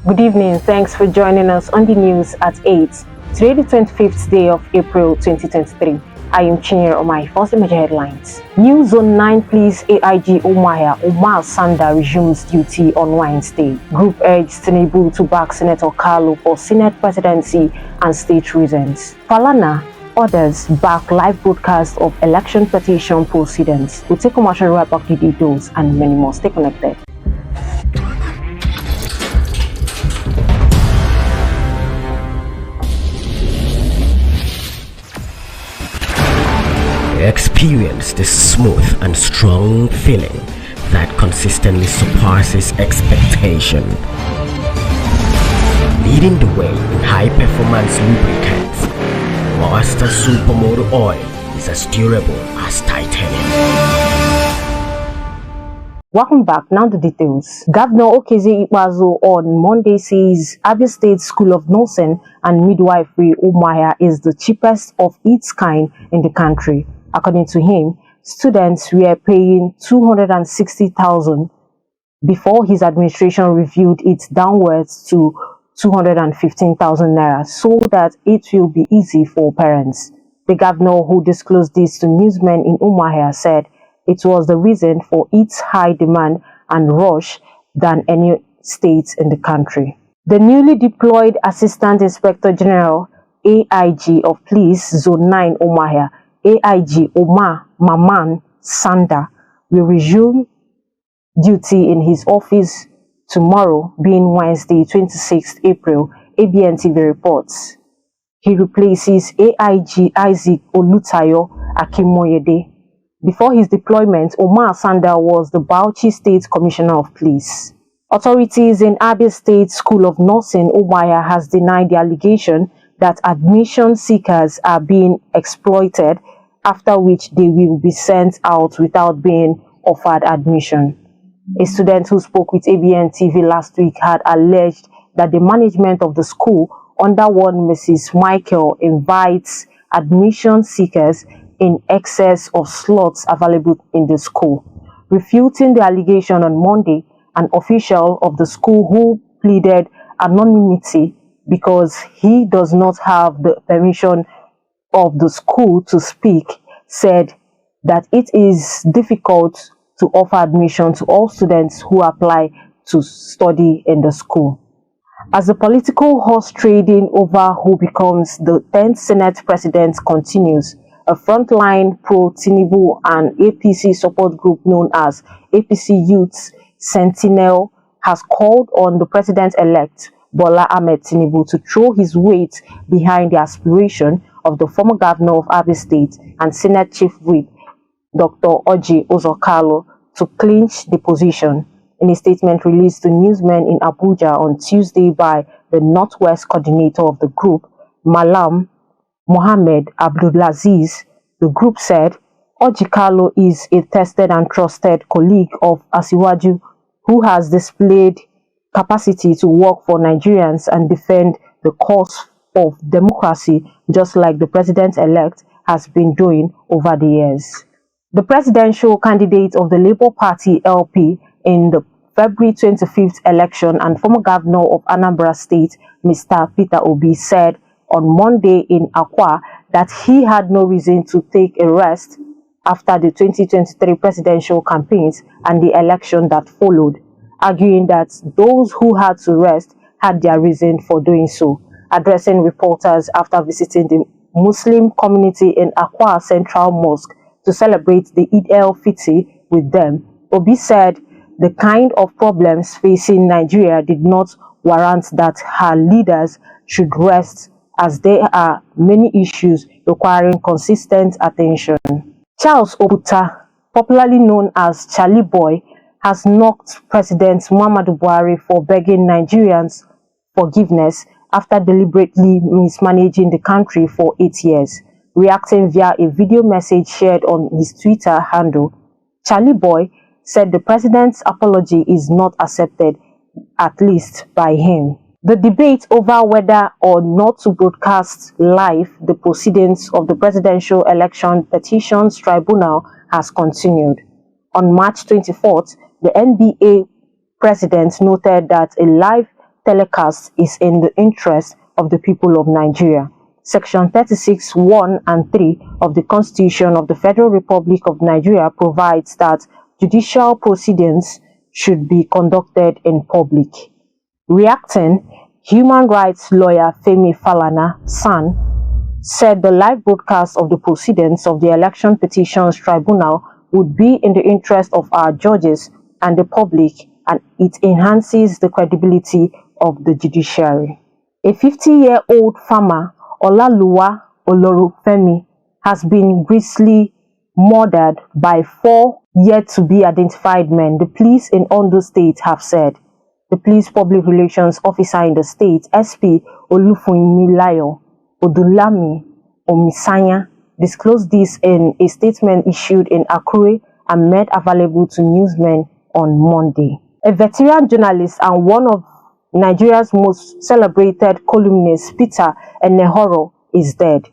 Good evening. Thanks for joining us on the news at 8. Today, the 25th day of April 2023. I am Chinyere Omai. First major headlines. New Zone 9 Police AIG Omar Sanda resumes duty on Wednesday. Group urged Tinubu to back Senator Kalu for Senate presidency and state reasons. Falana others back live broadcast of election petition proceedings. We'll take commercial right back to details and many more. Stay connected. Experience the smooth and strong feeling that consistently surpasses expectation. Leading the way in high-performance lubricants, Master Supermoto Oil is as durable as titanium. Welcome back. Now the details. Governor Okezie Ikpeazu on Monday says Abia State School of Nursing and Midwifery Umuahia is the cheapest of its kind in the country. According to him, students were paying 260,000 before his administration reviewed it downwards to 215,000 naira so that it will be easy for parents. The governor, who disclosed this to newsmen in Umuahia, said it was the reason for its high demand and rush than any state in the country. The newly deployed Assistant Inspector General AIG of Police Zone 9 Umuahia, AIG Omar Maman Sanda, will resume duty in his office tomorrow, being Wednesday, 26th April, ABN TV reports. He replaces AIG Isaac Olutayo Akimoyede. Before his deployment, Omar Sanda was the Bauchi State Commissioner of Police. Authorities in Abia State School of Nursing Umuahia has denied the allegation that admission seekers are being exploited, after which they will be sent out without being offered admission. A student who spoke with ABN TV last week had alleged that the management of the school, under one Mrs. Michael, invites admission seekers in excess of slots available in the school. Refuting the allegation on Monday, an official of the school who pleaded anonymity because he does not have the permission of the school to speak, said that it is difficult to offer admission to all students who apply to study in the school. As the political horse trading over who becomes the 10th Senate president continues, a frontline pro-Tinubu and APC support group known as APC Youth Sentinel has called on the president-elect Bola Ahmed Tinubu to throw his weight behind the aspiration of the former governor of Abia State and Senate Chief Whip, Dr. Orji Uzor to clinch the position. In a statement released to newsmen in Abuja on Tuesday by the Northwest coordinator of the group, Malam Mohammed Abdulaziz, the group said, Orji is a tested and trusted colleague of Asiwaju who has displayed capacity to work for Nigerians and defend the cause of democracy, just like the president-elect has been doing over the years. The presidential candidate of the Labour Party LP in the February 25th election and former governor of Anambra State, Mr. Peter Obi, said on Monday in Akwa that he had no reason to take a rest after the 2023 presidential campaigns and the election that followed, arguing that those who had to rest had their reason for doing so. Addressing reporters after visiting the Muslim community in Akwa Central Mosque to celebrate the Eid el-Fitr with them, Obi said the kind of problems facing Nigeria did not warrant that her leaders should rest, as there are many issues requiring consistent attention. Charles Obuta, popularly known as Charlie Boy, has knocked President Muhammadu Buhari for begging Nigerians forgiveness after deliberately mismanaging the country for 8 years. Reacting via a video message shared on his Twitter handle, Charlie Boy said the president's apology is not accepted, at least by him. The debate over whether or not to broadcast live the proceedings of the Presidential Election Petitions Tribunal has continued. On March 24th, the NBA president noted that a live telecast is in the interest of the people of Nigeria. Section 36, 1 and 3 of the Constitution of the Federal Republic of Nigeria provides that judicial proceedings should be conducted in public. Reacting, human rights lawyer Femi Falana, SAN, said the live broadcast of the proceedings of the Election Petitions Tribunal would be in the interest of our judges and the public, and it enhances the credibility of the judiciary. A 50-year-old farmer, Olaluwa Olorufemi, has been grisly murdered by 4 yet-to-be-identified men, the police in Ondo State have said. The police public relations officer in the state, SP Olufunmilayo Odulami Omisanya, disclosed this in a statement issued in Akure and made available to newsmen on Monday. A veteran journalist and one of Nigeria's most celebrated columnists, Peter Enehoro, is dead.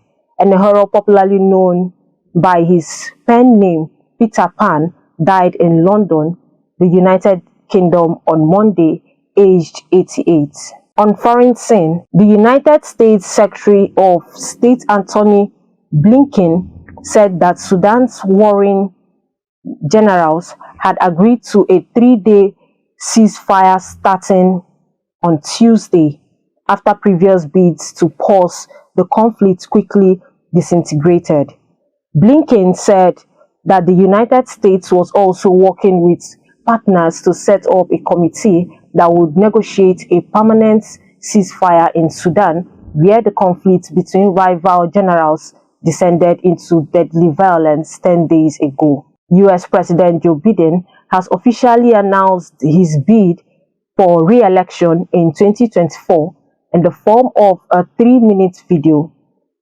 Enehoro, popularly known by his pen name Peter Pan, died in London, the United Kingdom, on Monday, aged 88. On foreign scene, the United States Secretary of State Antony Blinken said that Sudan's warring generals had agreed to a 3-day ceasefire starting on Tuesday, after previous bids to pause the conflict quickly disintegrated. Blinken said that the United States was also working with partners to set up a committee that would negotiate a permanent ceasefire in Sudan, where the conflict between rival generals descended into deadly violence 10 days ago. US President Joe Biden has officially announced his bid for re-election in 2024 in the form of a 3-minute video.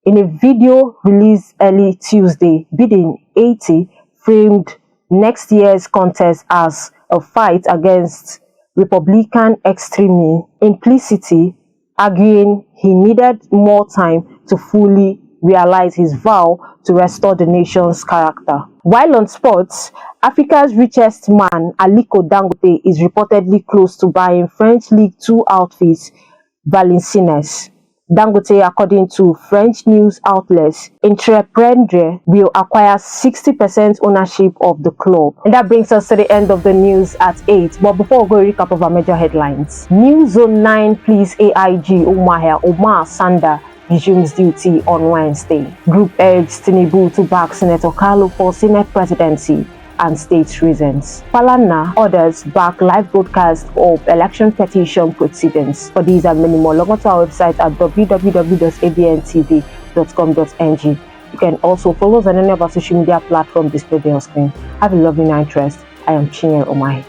In a video released early Tuesday, Biden, 80, framed next year's contest as a fight against Republican extremism, implicitly arguing he needed more time to fully realize his vow to restore the nation's character. While on sports, Africa's richest man, Aliko Dangote, is reportedly close to buying French League Two outfit Valenciennes. Dangote, according to French news outlets, Entrepreneur will acquire 60% ownership of the club. And that brings us to the end of the news at 8. But before we go, a recap of our major headlines. New Zone 9 Police AIG Omar Sanda resumes duty on Wednesday. Group urges Tinubu to back Senator Kalu for Senate presidency and state reasons. Falana orders back live broadcast of election petition proceedings. For these and many more, log on to our website at www.abntv.com.ng. You can also follow us on any of our social media platforms displayed on screen. Have a lovely night rest. I am Chinye Omahi.